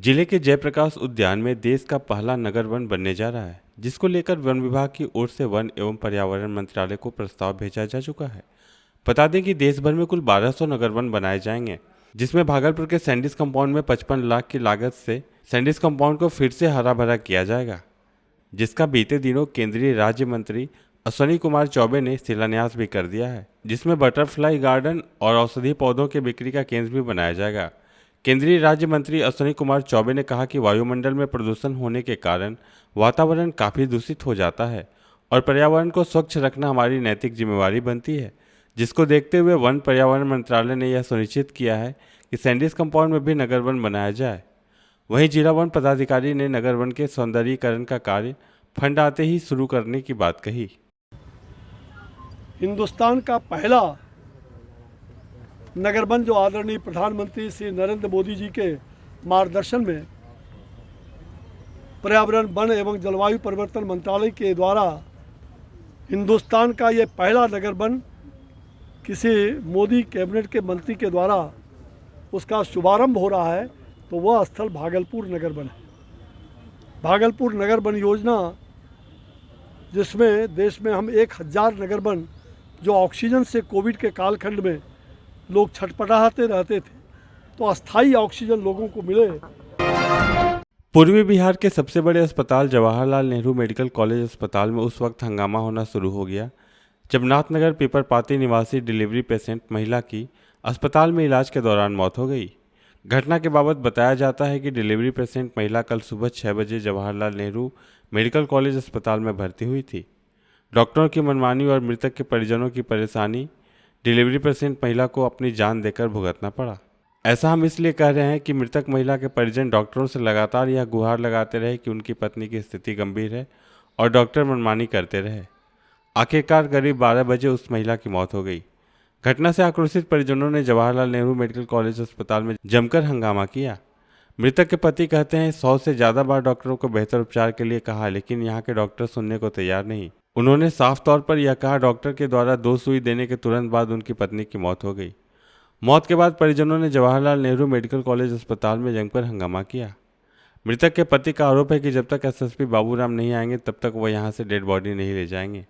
जिले के जयप्रकाश उद्यान में देश का पहला नगर वन बनने जा रहा है, जिसको लेकर वन विभाग की ओर से वन एवं पर्यावरण मंत्रालय को प्रस्ताव भेजा जा चुका है। बता दें कि देश भर में कुल 1200 नगर वन बनाए जाएंगे, जिसमें भागलपुर के सैंडिस कंपाउंड में 55 लाख की लागत से सैंडिस कंपाउंड को फिर से हरा भरा किया जाएगा, जिसका बीते दिनों केंद्रीय राज्य मंत्री अश्विनी कुमार चौबे ने शिलान्यास भी कर दिया है, जिसमें बटरफ्लाई गार्डन और औषधीय पौधों के बिक्री का केंद्र भी बनाया जाएगा। केंद्रीय राज्य मंत्री अश्विनी कुमार चौबे ने कहा कि वायुमंडल में प्रदूषण होने के कारण वातावरण काफ़ी दूषित हो जाता है और पर्यावरण को स्वच्छ रखना हमारी नैतिक जिम्मेवारी बनती है, जिसको देखते हुए वन पर्यावरण मंत्रालय ने यह सुनिश्चित किया है कि सैंडिस कंपाउंड में भी नगर वन बनाया जाए। वहीं जिला वन पदाधिकारी ने नगर वन के सौंदर्यीकरण का कार्य फंड आते ही शुरू करने की बात कही। हिंदुस्तान का पहला नगर वन जो आदरणीय प्रधानमंत्री श्री नरेंद्र मोदी जी के मार्गदर्शन में पर्यावरण, वन एवं जलवायु परिवर्तन मंत्रालय के द्वारा हिंदुस्तान का ये पहला नगर वन किसी मोदी कैबिनेट के मंत्री के द्वारा उसका शुभारंभ हो रहा है, तो वह स्थल भागलपुर नगर वन है। भागलपुर नगर वन योजना, जिसमें देश में हम 1000 नगर वन जो ऑक्सीजन से कोविड के कालखंड में लोग छटपटाते रहते थे, तो अस्थाई ऑक्सीजन लोगों को मिले। पूर्वी बिहार के सबसे बड़े अस्पताल जवाहरलाल नेहरू मेडिकल कॉलेज अस्पताल में उस वक्त हंगामा होना शुरू हो गया जब नाथनगर पीपरपाती निवासी डिलीवरी पेशेंट महिला की अस्पताल में इलाज के दौरान मौत हो गई। घटना के बाबत बताया जाता है कि डिलीवरी पेशेंट महिला कल सुबह 6 बजे जवाहरलाल नेहरू मेडिकल कॉलेज अस्पताल में भर्ती हुई थी। डॉक्टरों की मनमानी और मृतक के परिजनों की परेशानी डिलीवरी पेशेंट महिला को अपनी जान देकर भुगतना पड़ा। ऐसा हम इसलिए कह रहे हैं कि मृतक महिला के परिजन डॉक्टरों से लगातार यह गुहार लगाते रहे कि उनकी पत्नी की स्थिति गंभीर है और डॉक्टर मनमानी करते रहे। आखिरकार करीब 12 बजे उस महिला की मौत हो गई। घटना से आक्रोशित परिजनों ने जवाहरलाल नेहरू मेडिकल कॉलेज अस्पताल में जमकर हंगामा किया। मृतक के पति कहते हैं 100 से ज़्यादा बार डॉक्टरों को बेहतर उपचार के लिए कहा, लेकिन यहाँ के डॉक्टर सुनने को तैयार नहीं। उन्होंने साफ तौर पर यह कहा, डॉक्टर के द्वारा 2 सुई देने के तुरंत बाद उनकी पत्नी की मौत हो गई। मौत के बाद परिजनों ने जवाहरलाल नेहरू मेडिकल कॉलेज अस्पताल में जमकर हंगामा किया। मृतक के पति का आरोप है कि जब तक एसएसपी बाबूराम नहीं आएंगे तब तक वह यहाँ से डेड बॉडी नहीं ले जाएंगे।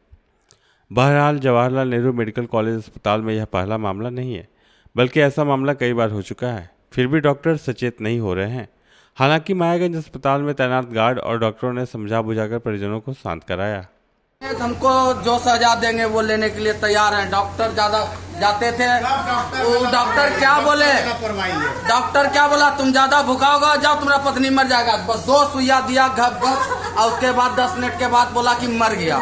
बहरहाल जवाहरलाल नेहरू मेडिकल कॉलेज अस्पताल में यह पहला मामला नहीं है, बल्कि ऐसा मामला कई बार हो चुका है। फिर भी डॉक्टर सचेत नहीं हो रहे हैं। हालांकि मायागंज अस्पताल में तैनात गार्ड और डॉक्टरों ने समझा बुझाकर परिजनों को शांत कराया। हमको जो सजा देंगे वो लेने के लिए तैयार हैं। डॉक्टर ज्यादा जाते थे, वो डॉक्टर क्या बोले, डॉक्टर क्या बोला, तुम ज्यादा भूखा होगा, जाओ तुम्हारा पत्नी मर जाएगा। बस 2 सुइया दिया घप घप, और उसके बाद 10 मिनट के बाद बोला कि मर गया।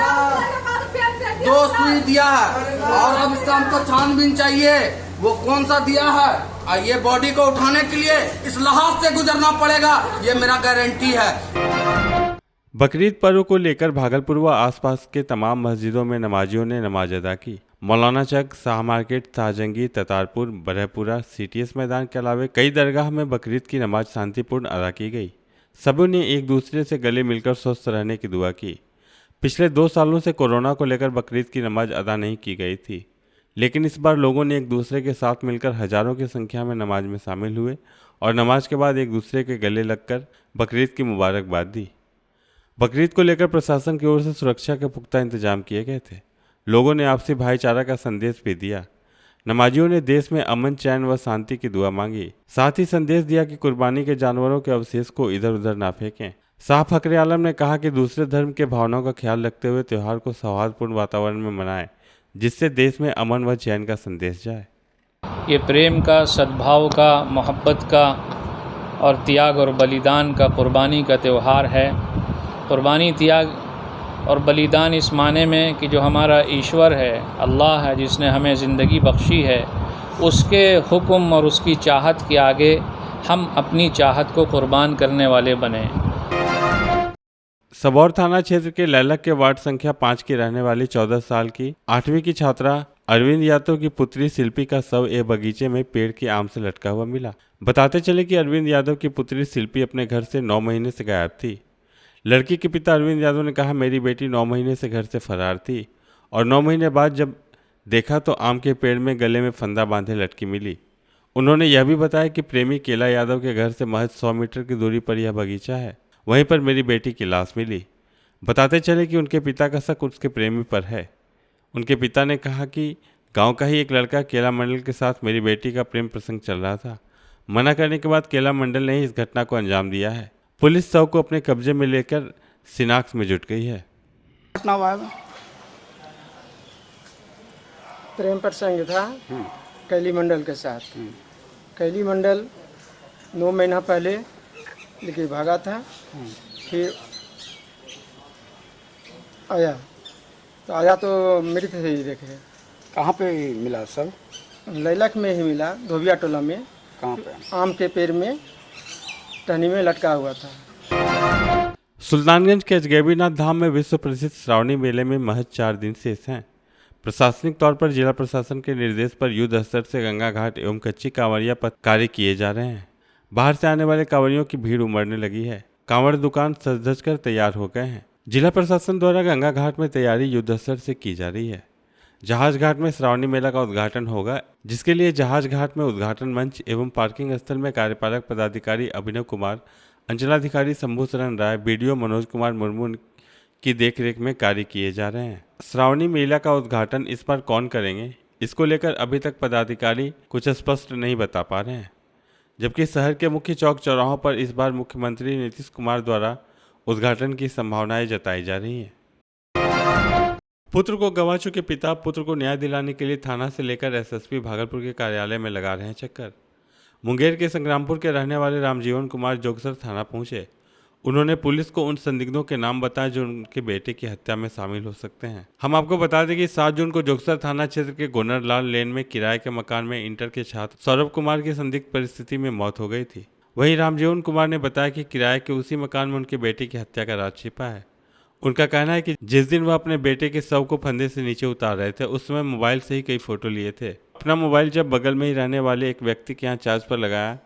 2 सुई दिया है और अब इसका हमको छानबीन चाहिए, वो कौन सा दिया है, और ये बॉडी को उठाने के लिए इस लहाज से गुजरना पड़ेगा, ये मेरा गारंटी है। बकरीद पर्व को लेकर भागलपुर व आसपास के तमाम मस्जिदों में नमाजियों ने नमाज अदा की। मौलाना चक, शाह मार्केट, ताजंगी, ततारपुर, बरहपुरा, सीटीएस मैदान के अलावा कई दरगाह में बकरीद की नमाज शांतिपूर्ण अदा की गई। सभी ने एक दूसरे से गले मिलकर स्वस्थ रहने की दुआ की। पिछले 2 सालों से कोरोना को लेकर बकरीद की नमाज अदा नहीं की गई थी, लेकिन इस बार लोगों ने एक दूसरे के साथ मिलकर हजारों की संख्या में नमाज में शामिल हुए और नमाज के बाद एक दूसरे के गले लगकर बकरीद की मुबारकबाद दी। बकरीद को लेकर प्रशासन की ओर से सुरक्षा के पुख्ता इंतजाम किए गए थे। लोगों ने आपसी भाईचारा का संदेश भी दिया। नमाजियों ने देश में अमन, चैन व शांति की दुआ मांगी। साथ ही संदेश दिया कि कुर्बानी के जानवरों के अवशेष को इधर उधर ना फेंकें। शाह फखरे आलम ने कहा कि दूसरे धर्म के भावनाओं का ख्याल रखते हुए त्यौहार को सौहार्दपूर्ण वातावरण में मनाएं, जिससे देश में अमन व चैन का संदेश जाए। ये प्रेम का, सद्भाव का, मोहब्बत का और त्याग और बलिदान का, कुर्बानी का त्यौहार है। कुर्बानी, त्याग और बलिदान इस माने में कि जो हमारा ईश्वर है, अल्लाह है, जिसने हमें ज़िंदगी बख्शी है, उसके हुक्म और उसकी चाहत के आगे हम अपनी चाहत को कुर्बान करने वाले बने। सबौर थाना क्षेत्र के लैलक के वार्ड संख्या 5 की रहने वाली 14 साल की 8वीं की छात्रा अरविंद यादव की पुत्री शिल्पी का शव एक बगीचे में पेड़ के आम से लटका हुआ मिला। बताते चले कि अरविंद यादव की पुत्री शिल्पी अपने घर से 9 महीने से गायब थी। लड़की के पिता अरविंद यादव ने कहा, मेरी बेटी 9 महीने से घर से फरार थी और 9 महीने बाद जब देखा तो आम के पेड़ में गले में फंदा बांधे लटकी मिली। उन्होंने यह भी बताया कि प्रेमी केला यादव के घर से महज 100 मीटर की दूरी पर यह बगीचा है, वहीं पर मेरी बेटी की लाश मिली। बताते चले कि उनके पिता का शक उसके प्रेमी पर है। उनके पिता ने कहा कि गांव का ही एक लड़का केला मंडल के साथ मेरी बेटी का प्रेम प्रसंग चल रहा था। मना करने के बाद केला मंडल ने ही इस घटना को अंजाम दिया है। पुलिस शव को अपने कब्जे में लेकर शिनाख्त में जुट गई है। घटना हुआ है, प्रेम प्रसंग था कैली मंडल के साथ। कैली मंडल 9 महीना पहले लेके भागा था, फिर आया तो मृत थे ही देखे। कहाँ पे मिला सब? लैलक में ही मिला, धोबिया टोला में। कहाँ पे? आम के पेड़ में टहनी में लटका हुआ था। सुल्तानगंज के अजगैबीनाथ धाम में विश्व प्रसिद्ध श्रावणी मेले में महज 4 दिन शेष हैं। प्रशासनिक तौर पर जिला प्रशासन के निर्देश पर युद्ध स्तर से गंगा घाट एवं कच्ची कांवरिया पर कार्य किए जा रहे हैं। बाहर से आने वाले कांवरियों की भीड़ उमड़ने लगी है। कांवड़ दुकान सज धज कर तैयार हो गए हैं। जिला प्रशासन द्वारा गंगा घाट में तैयारी युद्ध स्तर से की जा रही है। जहाज घाट में श्रावणी मेला का उद्घाटन होगा, जिसके लिए जहाज घाट में उद्घाटन मंच एवं पार्किंग स्थल में कार्यपालक पदाधिकारी अभिनव कुमार, अंचलाधिकारी शंभू शरण राय, बीडीओ मनोज कुमार मुर्मू की देखरेख में कार्य किए जा रहे हैं। श्रावणी मेला का उद्घाटन इस बार कौन करेंगे, इसको लेकर अभी तक पदाधिकारी कुछ स्पष्ट नहीं बता पा रहे हैं। जबकि शहर के मुख्य चौक चौराहों पर इस बार मुख्यमंत्री नीतीश कुमार द्वारा उद्घाटन की संभावनाएं जताई जा रही हैं। पुत्र को गंवा चुके पिता पुत्र को न्याय दिलाने के लिए थाना से लेकर एसएसपी भागलपुर के कार्यालय में लगा रहे हैं चक्कर। मुंगेर के संग्रामपुर के रहने वाले रामजीवन कुमार जोगसर थाना पहुंचे। उन्होंने पुलिस को उन संदिग्धों के नाम बताए जो उनके बेटे की हत्या में शामिल हो सकते हैं। हम आपको बता दें कि 7 जून को जोगसर थाना क्षेत्र के गोनरलाल लेन में किराए के मकान में इंटर के छात्र सौरभ कुमार की संदिग्ध परिस्थिति में मौत हो गई थी। वहीं रामजीवन कुमार ने बताया कि किराए के उसी मकान में उनके बेटे की हत्या का राज छिपा है। उनका कहना है कि जिस दिन वह अपने बेटे के शव को फंदे से नीचे उतार रहे थे, उस समय मोबाइल से ही कई फोटो लिए थे। अपना मोबाइल जब बगल में ही रहने वाले एक व्यक्ति के यहाँ चार्ज पर लगाया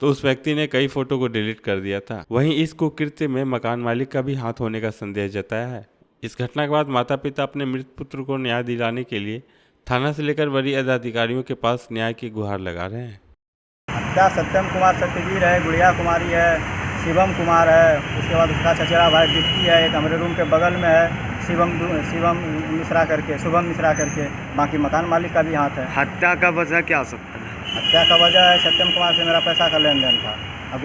तो उस व्यक्ति ने कई फोटो को डिलीट कर दिया था। वहीं इस कुकृत्य में मकान मालिक का भी हाथ होने का संदेह जताया है। इस घटना के बाद माता पिता अपने मृत पुत्र को न्याय दिलाने के लिए थाना से लेकर वरीय अधिकारियों के पास न्याय की गुहार लगा रहे हैं। हत्या सत्यम कुमार सत्यवीर है, गुड़िया कुमारी है, शिवम कुमार है, उसके बाद उसका चचेरा भाई डिप्टी है, एक हमारे रूम के बगल में है शुभम मिश्रा करके। बाकी मकान मालिक का भी हाथ है। हत्या का वजह क्या हो सकता है? हत्या का वजह है सत्यम कुमार से मेरा पैसा का लेन देन था। अब